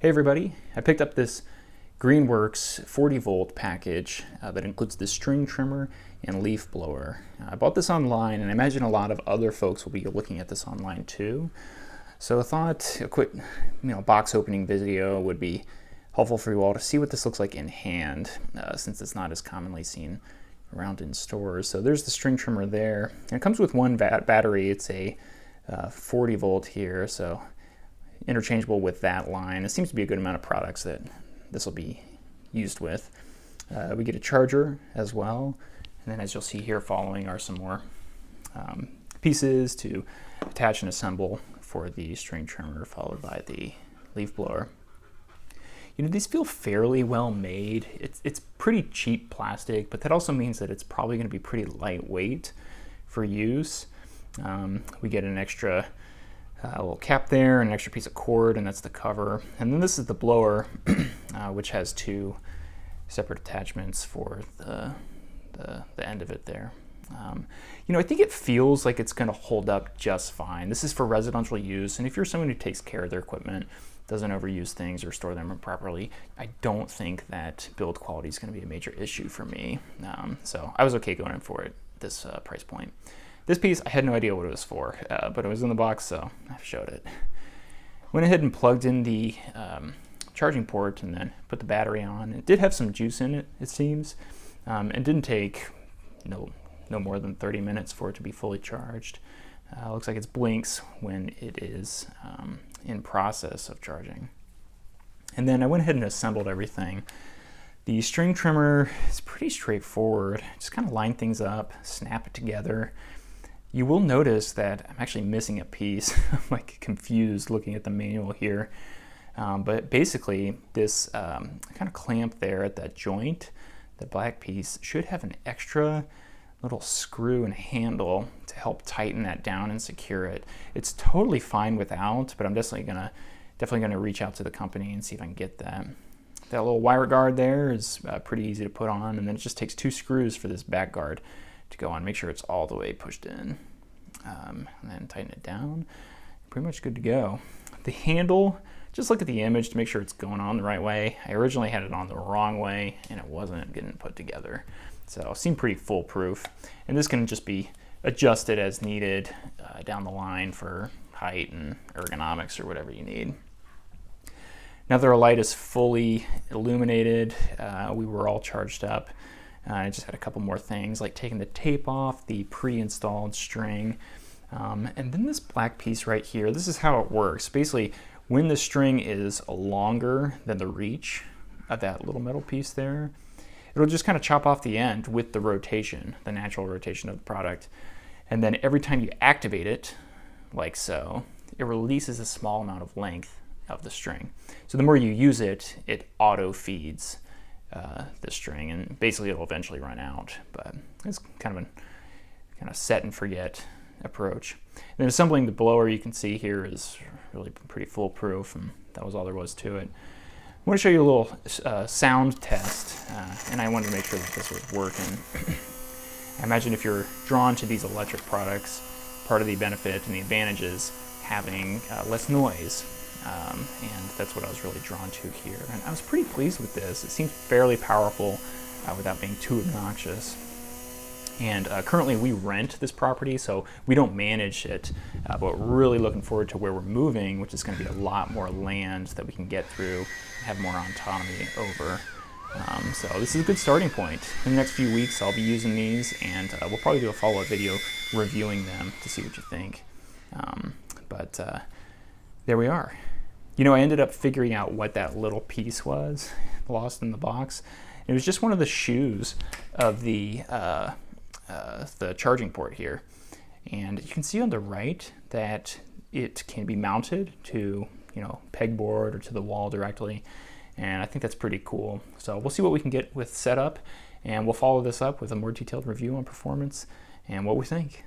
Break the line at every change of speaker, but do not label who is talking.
Hey everybody, I picked up this Greenworks 40 volt package that includes the string trimmer and leaf blower. I bought this online and I imagine a lot of other folks will be looking at this online too. So I thought a quick box opening video would be helpful for you all to see what this looks like in hand since it's not as commonly seen around in stores. So there's the string trimmer there. And it comes with one battery. It's a 40 volt here, so interchangeable with that line. It seems to be a good amount of products that this will be used with. We get a charger as well, and then as you'll see here following are some more pieces to attach and assemble for the string trimmer, followed by the leaf blower. These feel fairly well made. It's pretty cheap plastic, but that also means that it's probably going to be pretty lightweight for use. We get an extra a little cap there, an extra piece of cord, and that's the cover. And then this is the blower, which has two separate attachments for the end of it there. I think it feels like it's going to hold up just fine. This is for residential use, and if you're someone who takes care of their equipment, doesn't overuse things or store them properly, I don't think that build quality is going to be a major issue for me. So I was okay going in for it, this price point. This piece, I had no idea what it was for, but it was in the box, so I showed it. Went ahead and plugged in the charging port and then put the battery on. It did have some juice in it, it seems. It didn't take no more than 30 minutes for it to be fully charged. Looks like it blinks when it is in process of charging. And then I went ahead and assembled everything. The string trimmer is pretty straightforward. Just kind of line things up, snap it together. You will notice that I'm actually missing a piece. I'm like confused looking at the manual here. But basically this kind of clamp there at that joint, the black piece, should have an extra little screw and handle to help tighten that down and secure it. It's totally fine without, but I'm definitely gonna reach out to the company and see if I can get that. That little wire guard there is pretty easy to put on, and then it just takes 2 screws for this back guard to go on. Make sure it's all the way pushed in, and then tighten it down. Pretty much good to go. The handle, just look at the image to make sure it's going on the right way. I originally had it on the wrong way and it wasn't getting put together. So it seemed pretty foolproof. And this can just be adjusted as needed down the line for height and ergonomics or whatever you need. Now that our light is fully illuminated, we were all charged up. I just had a couple more things like taking the tape off the pre-installed string. And then this black piece right here, this is how it works. Basically, when the string is longer than the reach of that little metal piece there, it'll just kind of chop off the end with the rotation, the natural rotation of the product. And then every time you activate it, like so, it releases a small amount of length of the string. So the more you use it, it auto feeds the string, and basically it'll eventually run out. But it's kind of set and forget approach. And then assembling the blower, you can see here, is really pretty foolproof, and that was all there was to it. I want to show you a little sound test, and I wanted to make sure that this was working. I imagine if you're drawn to these electric products, part of the benefit and the advantage is having less noise. And that's what I was really drawn to here. And I was pretty pleased with this. It seems fairly powerful without being too obnoxious. And currently we rent this property, so we don't manage it, but we're really looking forward to where we're moving, which is going to be a lot more land that we can get through and have more autonomy over. So this is a good starting point. In the next few weeks I'll be using these, and we'll probably do a follow-up video reviewing them to see what you think. But there we are. I ended up figuring out what that little piece was lost in the box. It was just one of the shoes of the charging port here. And you can see on the right that it can be mounted to, pegboard or to the wall directly. And I think that's pretty cool. So we'll see what we can get with setup, and we'll follow this up with a more detailed review on performance and what we think.